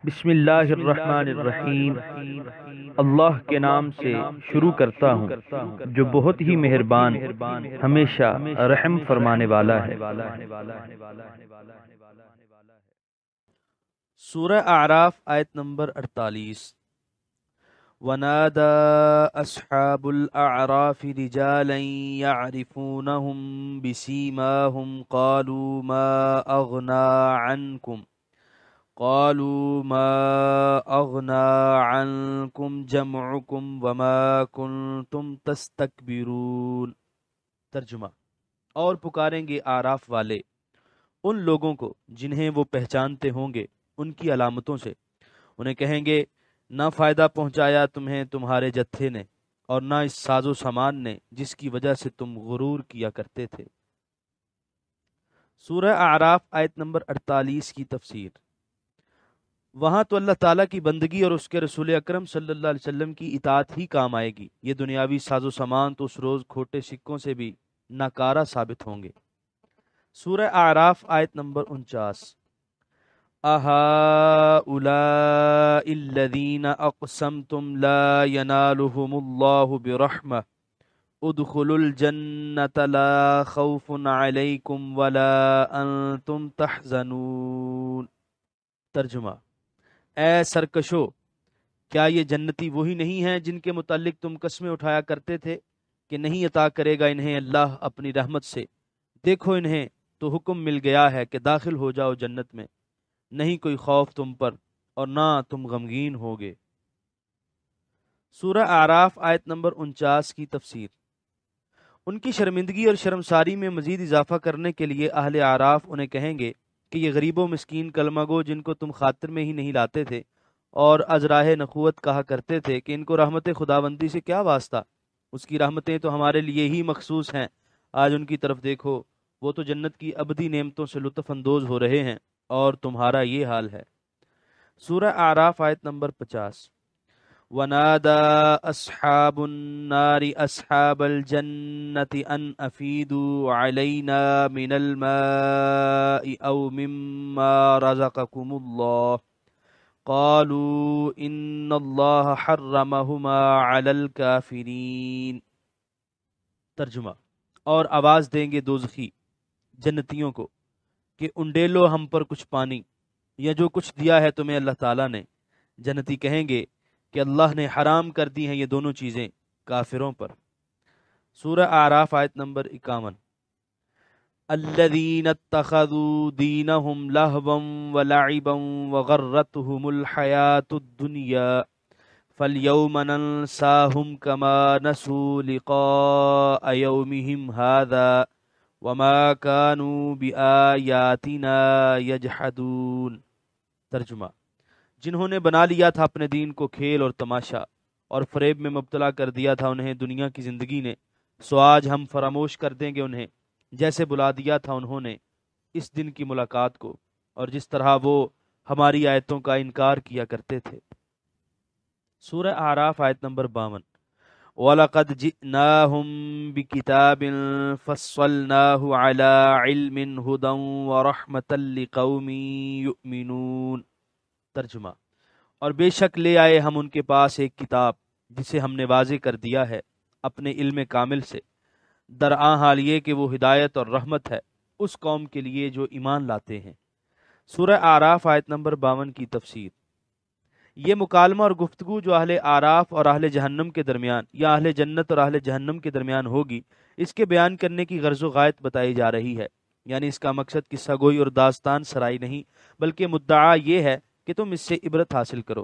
بسم اللہ الرحمن الرحیم۔ اللہ کے نام سے شروع کرتا ہوں جو بہت ہی مہربان ہمیشہ رحم فرمانے والا ہے۔ سورہ اعراف آیت نمبر 48۔ وَنَادَى أَصْحَابُ الْأَعْرَافِ رِجَالًا يَعْرِفُونَهُم بِسِيمَاهُمْ قالوا ما أغنى عنكم جمعكم وما كنتم تستكبرون۔ ترجمہ: اور پکاریں گے آراف والے ان لوگوں کو جنہیں وہ پہچانتے ہوں گے ان کی علامتوں سے، انہیں کہیں گے نہ فائدہ پہنچایا تمہیں تمہارے جتھے نے اور نہ اس ساز و سامان نے جس کی وجہ سے تم غرور کیا کرتے تھے۔ سورہ اعراف آیت نمبر 48 کی تفسیر۔ وہاں تو اللہ تعالیٰ کی بندگی اور اس کے رسول اکرم صلی اللہ علیہ وسلم کی اطاعت ہی کام آئے گی، یہ دنیاوی ساز و سامان تو اس روز کھوٹے سکوں سے بھی ناکارہ ثابت ہوں گے۔ سورہ اعراف آیت نمبر 49۔ أَهَٰؤُلَاءِ الَّذِينَ أَقْسَمْتُمْ لَا يَنَالُهُمُ اللَّهُ بِرَحْمَةٍ ادْخُلُوا الْجَنَّةَ لَا خَوْفٌ عَلَيْكُمْ وَلَا أَنْتُمْ تَحْزَنُونَ۔ ترجمہ: اے سرکشو، کیا یہ جنتی وہی نہیں ہیں جن کے متعلق تم قسمیں اٹھایا کرتے تھے کہ نہیں عطا کرے گا انہیں اللہ اپنی رحمت سے؟ دیکھو انہیں تو حکم مل گیا ہے کہ داخل ہو جاؤ جنت میں، نہیں کوئی خوف تم پر اور نہ تم غمگین ہوگے۔ سورہ اعراف آیت نمبر 49 کی تفسیر۔ ان کی شرمندگی اور شرمساری میں مزید اضافہ کرنے کے لیے اہل اعراف انہیں کہیں گے کہ یہ غریب و مسکین کلمہ گو جن کو تم خاطر میں ہی نہیں لاتے تھے اور از راہ نخوت کہا کرتے تھے کہ ان کو رحمت خداوندی سے کیا واسطہ، اس کی رحمتیں تو ہمارے لیے ہی مخصوص ہیں، آج ان کی طرف دیکھو، وہ تو جنت کی ابدی نعمتوں سے لطف اندوز ہو رہے ہیں اور تمہارا یہ حال ہے۔ سورہ اعراف آیت نمبر 50۔ وَنَادَى أَصْحَابُ النَّارِ أَصْحَابَ الْجَنَّةِ أَنْ أَفِيدُوا عَلَيْنَا مِنَ الْمَاءِ أَوْ مِمَّا رَزَقَكُمُ اللَّهُ قَالُوا إِنَّ اللَّهَ حَرَّمَهُمَا عَلَى الْكَافِرِينَ۔ ترجمہ: اور آواز دیں گے دوزخی جنتیوں کو کہ انڈیلو ہم پر کچھ پانی یا جو کچھ دیا ہے تمہیں اللہ تعالیٰ نے۔ جنتی کہیں گے کہ اللہ نے حرام کر دی ہیں یہ دونوں چیزیں کافروں پر۔ سورہ اعراف آیت نمبر 51۔ الذین اتخذوا دینہم لہوا ولعبا وغرتہم الحیاۃ الدنیا فالیوم ننساہم کما نسوا لقاء یومہم ھذا وما كانوا بآیاتنا یجحدون۔ ترجمہ: جنہوں نے بنا لیا تھا اپنے دین کو کھیل اور تماشا اور فریب میں مبتلا کر دیا تھا انہیں دنیا کی زندگی نے، سو آج ہم فراموش کر دیں گے انہیں، جیسے بلا دیا تھا انہوں نے اس دن کی ملاقات کو اور جس طرح وہ ہماری آیتوں کا انکار کیا کرتے تھے۔ سورہ اعراف آیت نمبر 52۔ وَلَقَدْ جِئْنَاهُمْ بِكِتَابٍ فَصَّلْنَاهُ عَلَى عِلْمٍ هُدًى وَرَحْمَةً لِقَوْمٍ يُؤْمِنُونَ۔ ترجمہ: اور بے شک لے آئے ہم ان کے پاس ایک کتاب جسے ہم نے واضح کر دیا ہے اپنے علم کامل سے، درآں حال یہ کہ وہ ہدایت اور رحمت ہے اس قوم کے لیے جو ایمان لاتے ہیں۔ سورہ اعراف آیت نمبر 52 کی تفسیر۔ یہ مکالمہ اور گفتگو جو اہل اعراف اور اہل جہنم کے درمیان یا اہل جنت اور اہل جہنم کے درمیان ہوگی، اس کے بیان کرنے کی غرض و غایت بتائی جا رہی ہے، یعنی اس کا مقصد قصہ گوئی اور داستان سرائی نہیں، بلکہ مدعا یہ ہے کہ تم اس سے عبرت حاصل کرو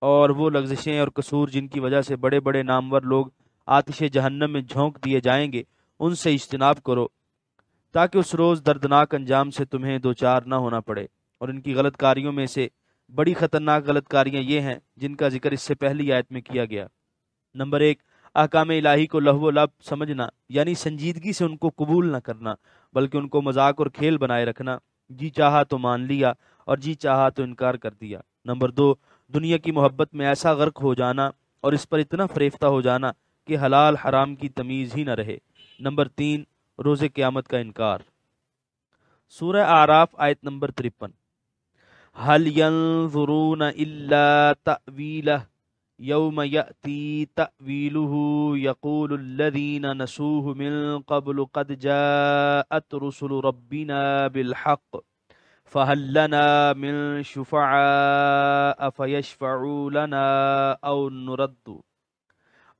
اور وہ لغزشیں اور قصور جن کی وجہ سے بڑے بڑے نامور لوگ آتش جہنم میں جھونک دیے جائیں گے ان سے اجتناب کرو، تاکہ اس روز دردناک انجام سے تمہیں دوچار نہ ہونا پڑے۔ اور ان کی غلط کاریوں میں سے بڑی خطرناک غلط کاریاں یہ ہیں جن کا ذکر اس سے پہلی آیت میں کیا گیا۔ نمبر 1، احکام الہی کو لہو و لعب سمجھنا، یعنی سنجیدگی سے ان کو قبول نہ کرنا بلکہ ان کو مذاق اور کھیل بنائے رکھنا، جی چاہا تو مان لیا اور جی چاہا تو انکار کر دیا۔ نمبر 2، دنیا کی محبت میں ایسا غرق ہو جانا اور اس پر اتنا فریفتہ ہو جانا کہ حلال حرام کی تمیز ہی نہ رہے۔ نمبر 3، روز قیامت کا انکار۔ سورہ اعراف آیت نمبر 53۔ هل ينظرون إلا تأويله يوم يأتي تأويله يقول الذين نسوه من قبل قد جاءت رسل ربنا بالحق فهل لنا من شفعاء فيشفعوا لنا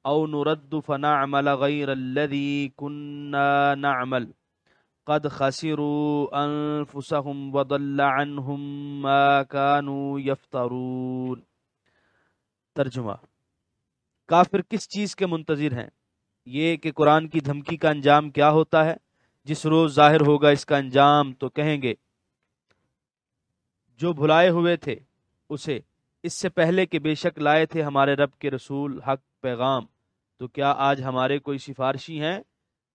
أو نرد فنعمل غير الذي كنا نعمل قد خسروا انفسهم وضل عنهم ما كانوا يفترون۔ ترجمہ: کافر کس چیز کے منتظر ہیں؟ یہ کہ قرآن کی دھمکی کا انجام کیا ہوتا ہے؟ جس روز ظاہر ہوگا اس کا انجام تو کہیں گے جو بھلائے ہوئے تھے اسے، اس سے پہلے کہ بے شک لائے تھے ہمارے رب کے رسول حق پیغام، تو کیا آج ہمارے کوئی سفارشی ہیں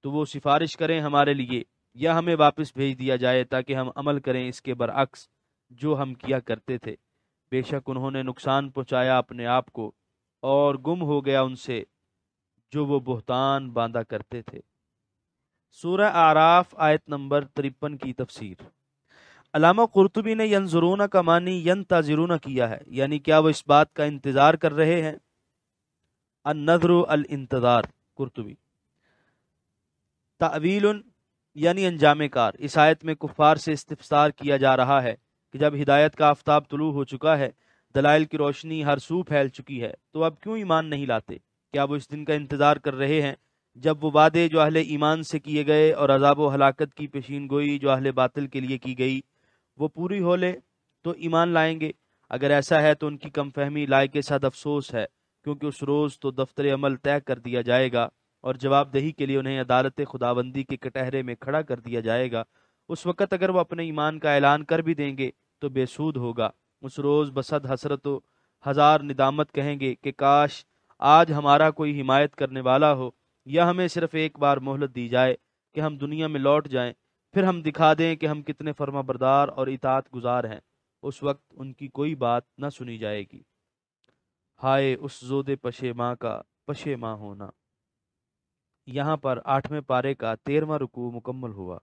تو وہ سفارش کریں ہمارے لیے، یا ہمیں واپس بھیج دیا جائے تاکہ ہم عمل کریں اس کے برعکس جو ہم کیا کرتے تھے۔ بے شک انہوں نے نقصان پہنچایا اپنے آپ کو، اور گم ہو گیا ان سے جو وہ بہتان باندھا کرتے تھے۔ سورہ اعراف آیت نمبر 53 کی تفسیر۔ علامہ قرطبی نے ینظرون کا معنی ینتظرون کیا ہے، یعنی کیا وہ اس بات کا انتظار کر رہے ہیں؟ النظر الانتظار۔ قرطبی۔ تعویل یعنی انجام کار۔ اس آیت میں کفار سے استفسار کیا جا رہا ہے کہ جب ہدایت کا آفتاب طلوع ہو چکا ہے، دلائل کی روشنی ہر سو پھیل چکی ہے، تو اب کیوں ایمان نہیں لاتے؟ کیا وہ اس دن کا انتظار کر رہے ہیں جب وہ وعدے جو اہل ایمان سے کیے گئے اور عذاب و ہلاکت کی پیشین گوئی جو اہل باطل کے لیے کی گئی وہ پوری ہو لے تو ایمان لائیں گے؟ اگر ایسا ہے تو ان کی کم فہمی لائق کے ساتھ افسوس ہے، کیونکہ اس روز تو دفتر عمل طے کر دیا جائے گا اور جواب دہی کے لیے انہیں عدالت خداوندی کے کٹہرے میں کھڑا کر دیا جائے گا۔ اس وقت اگر وہ اپنے ایمان کا اعلان کر بھی دیں گے تو بے سود ہوگا۔ اس روز بصد حسرت و ہزار ندامت کہیں گے کہ کاش آج ہمارا کوئی حمایت کرنے والا ہو، یا ہمیں صرف ایک بار مہلت دی جائے کہ ہم دنیا میں لوٹ جائیں، پھر ہم دکھا دیں کہ ہم کتنے فرما بردار اور اطاعت گزار ہیں۔ اس وقت ان کی کوئی بات نہ سنی جائے گی۔ ہائے اس زود پشیماں کا پشیماں ہونا۔ یہاں پر 8ویں پارے کا 13واں رکوع مکمل ہوا۔